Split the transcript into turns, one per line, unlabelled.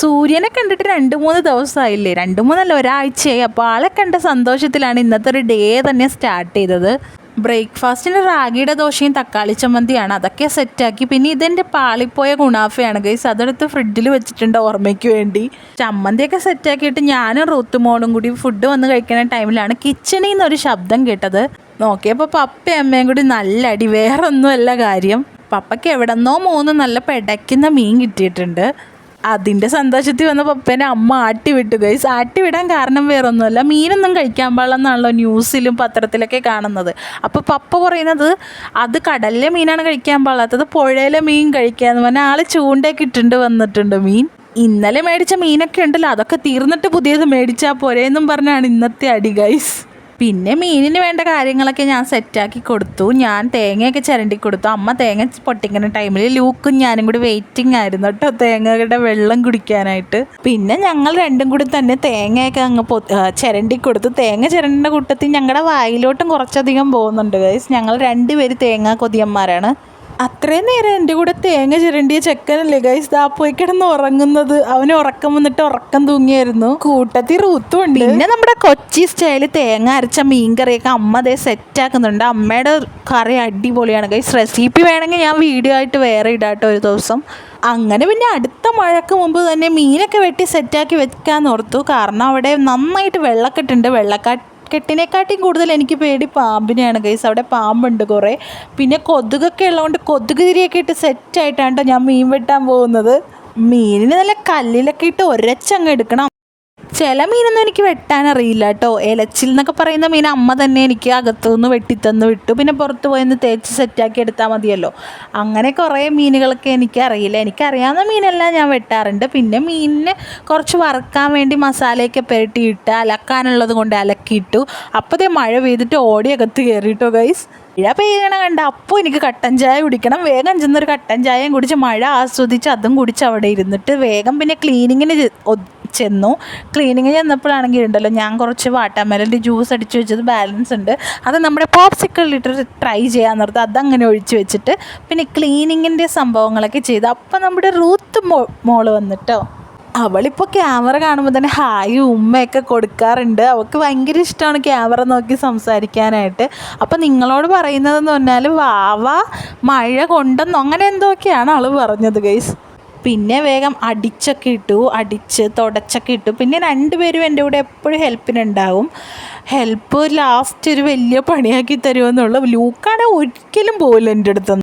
സൂര്യനെ കണ്ടിട്ട് 2-3 ദിവസമായില്ലേ, 2-3 ഒരാഴ്ചയായി. അപ്പോൾ ആളെ കണ്ട സന്തോഷത്തിലാണ് ഇന്നത്തെ ഒരു ഡേ തന്നെ സ്റ്റാർട്ട് ചെയ്തത്. ബ്രേക്ക്ഫാസ്റ്റിന് റാഗിയുടെ ദോശയും തക്കാളി ചമ്മന്തിയാണ്, അതൊക്കെ സെറ്റാക്കി. പിന്നെ ഇതെൻ്റെ പാളിപ്പോയ ഗുണാഫയാണ് ഗൈസ്, അതെടുത്ത് ഫ്രിഡ്ജിൽ വെച്ചിട്ടുണ്ട് ഓർമ്മയ്ക്ക് വേണ്ടി. ചമ്മന്തിയൊക്കെ സെറ്റാക്കിയിട്ട് ഞാനും റൂത്തുമോളും കൂടി ഫുഡ് വന്ന് കഴിക്കുന്ന ടൈമിലാണ് കിച്ചണിൽ നിന്നൊരു ശബ്ദം കേട്ടത്. നോക്കിയപ്പോൾ പപ്പയും അമ്മയും കൂടി നല്ല അടി, വേറൊന്നുമല്ല കാര്യം. പപ്പയ്ക്ക് എവിടെന്നോ 3 നല്ല പെടയ്ക്കുന്ന മീൻ കിട്ടിയിട്ടുണ്ട്. അതിൻ്റെ സന്തോഷത്തിൽ വന്ന പപ്പേനെ അമ്മ ആട്ടി വിട്ടു ഗൈസ്. ആട്ടി വിടാൻ കാരണം വേറൊന്നുമല്ല, മീനൊന്നും കഴിക്കാൻ പാടില്ലെന്നാണല്ലോ ന്യൂസിലും പത്രത്തിലൊക്കെ കാണുന്നത്. അപ്പോൾ പപ്പ പറയുന്നത് അത് കടലിലെ മീനാണ് കഴിക്കാൻ പാടില്ലാത്തത്, പുഴയിലെ മീൻ കഴിക്കാമെന്ന് പറഞ്ഞാൽ ആൾ ചൂണ്ടയൊക്കെ ഇട്ടുണ്ട് വന്നിട്ടുണ്ട് മീൻ. ഇന്നലെ മേടിച്ച മീനൊക്കെ ഉണ്ടല്ലോ, അതൊക്കെ തീർന്നിട്ട് പുതിയത് മേടിച്ചാൽ പോരേന്നും പറഞ്ഞാണ് ഇന്നത്തെ അടി ഗൈസ്. പിന്നെ മീനിന് വേണ്ട കാര്യങ്ങളൊക്കെ ഞാൻ സെറ്റാക്കി കൊടുത്തു. ഞാൻ തേങ്ങയൊക്കെ ചിരണ്ടി കൊടുത്തു. അമ്മ തേങ്ങ പൊട്ടിക്കുന്ന ടൈമിൽ ലൂക്കും ഞാനും കൂടി വെയിറ്റിംഗ് ആയിരുന്നു കേട്ടോ, തേങ്ങയുടെ വെള്ളം കുടിക്കാനായിട്ട്. പിന്നെ ഞങ്ങൾ രണ്ടും കൂടി തന്നെ തേങ്ങയൊക്കെ അങ്ങ് ചിരണ്ടി കൊടുത്തു. തേങ്ങ ചിരണ്ടേണ്ട കൂട്ടത്തിൽ ഞങ്ങളുടെ വായിലോട്ടും കുറച്ചധികം പോകുന്നുണ്ട് ഗൈസ്. ഞങ്ങൾ 2 പേര് തേങ്ങ കൊതിയന്മാരാണ്. അത്രയും നേരം എൻ്റെ കൂടെ തേങ്ങ ചിരണ്ടിയ ചെക്കനല്ലേ ഗൈസ് ദാ പോയി കിടന്ന് ഉറങ്ങുന്നത്. അവന് ഉറക്കം വന്നിട്ട് ഉറക്കം തൂങ്ങിയായിരുന്നു. കൂട്ടത്തിൽ റൂത്തും ഉണ്ട്. പിന്നെ നമ്മുടെ കൊച്ചി സ്റ്റൈല് തേങ്ങ അരച്ച മീൻ കറിയൊക്കെ അമ്മ അതേ സെറ്റാക്കുന്നുണ്ട്. അമ്മയുടെ കറി അടിപൊളിയാണ് ഗൈസ്. റെസിപ്പി വേണമെങ്കിൽ ഞാൻ വീഡിയോ ആയിട്ട് വേറെ ഇടാട്ടോ ഒരു ദിവസം. അങ്ങനെ പിന്നെ അടുത്ത മഴയ്ക്ക് മുമ്പ് തന്നെ മീനൊക്കെ വെട്ടി സെറ്റാക്കി വെക്കാമെന്ന് ഓർത്തു. കാരണം അവിടെ നന്നായിട്ട് വെള്ളക്കെട്ടുണ്ട്. കെട്ടിനെക്കാട്ടിയും കൂടുതൽ എനിക്ക് പേടി പാമ്പിനെയാണ് ഗൈസ്. അവിടെ പാമ്പുണ്ട് കുറേ. പിന്നെ കൊതുകൊക്കെ ഉള്ളതുകൊണ്ട് കൊതുക് തിരിയൊക്കെ ഇട്ട് സെറ്റായിട്ടാണ് ഞാൻ മീൻ വെട്ടാൻ പോകുന്നത്. മീനിന് നല്ല കല്ലിലൊക്കെ ഇട്ട് ഒരച്ചങ്ങ് എടുക്കണം. ചില മീനൊന്നും എനിക്ക് വെട്ടാൻ അറിയില്ല കേട്ടോ. ഇലച്ചിൽ എന്നൊക്കെ പറയുന്ന മീൻ അമ്മ തന്നെ എനിക്ക് അകത്തുനിന്ന് വെട്ടിത്തന്ന് വിട്ടു. പിന്നെ പുറത്ത് പോയിന്ന് തേച്ച് സെറ്റാക്കി എടുത്താൽ മതിയല്ലോ. അങ്ങനെ കുറേ മീനുകളൊക്കെ എനിക്കറിയില്ല. എനിക്കറിയാവുന്ന മീനെല്ലാം ഞാൻ വെട്ടാറുണ്ട്. പിന്നെ മീനിന് കുറച്ച് വറുക്കാൻ വേണ്ടി മസാലയൊക്കെ പുരട്ടിയിട്ട് അലക്കാനുള്ളത് കൊണ്ട് അലക്കിയിട്ടു. അപ്പോഴത്തേ മഴ പെയ്തിട്ട് ഓടി അകത്ത് കയറിയിട്ടോ ഗൈസ്. മഴ പെയ്യണ കണ്ട അപ്പോൾ എനിക്ക് കട്ടൻ ചായ കുടിക്കണം. വേഗം ചെന്നൊരു കട്ടൻ ചായയും കുടിച്ച് മഴ ആസ്വദിച്ച് അതും കുടിച്ച് അവിടെ ഇരുന്നിട്ട് വേഗം പിന്നെ ക്ലീനിങ്ങിന് ചെന്നു. ക്ലീനിങ് ചെന്നപ്പോഴാണെങ്കിൽ ഉണ്ടല്ലോ, ഞാൻ കുറച്ച് വാട്ടർമെലൻ്റെ ജ്യൂസ് അടിച്ച് വെച്ചത് ബാലൻസ് ഉണ്ട്. അത് നമ്മുടെ പോപ്സിക്കിളിലിട്ട് ട്രൈ ചെയ്യാൻ നിർത്തും. അതങ്ങനെ ഒഴിച്ച് വെച്ചിട്ട് പിന്നെ ക്ലീനിങ്ങിൻ്റെ സംഭവങ്ങളൊക്കെ ചെയ്ത് അപ്പം നമ്മുടെ റൂത്ത് മോള് വന്നിട്ടോ. അവളിപ്പോൾ ക്യാമറ കാണുമ്പോൾ തന്നെ ഹായ് ഉമ്മയൊക്കെ കൊടുക്കാറുണ്ട്. അവൾക്ക് ഭയങ്കര ഇഷ്ടമാണ് ക്യാമറ നോക്കി സംസാരിക്കാനായിട്ട്. അപ്പം നിങ്ങളോട് പറയുന്നതെന്ന് പറഞ്ഞാൽ വാവ മഴ കൊണ്ടെന്നോ അങ്ങനെ എന്തൊക്കെയാണ് ആൾ പറഞ്ഞത് ഗൈസ്. പിന്നെ വേഗം അടിച്ച് തുടച്ചൊക്കെ ഇട്ടു. പിന്നെ 2 പേരും എൻ്റെ കൂടെ എപ്പോഴും ഹെൽപ്പിനുണ്ടാവും. ഹെൽപ്പ് ലാസ്റ്റ് ഒരു വലിയ പണിയാക്കി തരുമെന്നുള്ളൂ. ലൂക്കാണെങ്കിൽ ഒരിക്കലും പോകില്ല എൻ്റെ അടുത്ത്.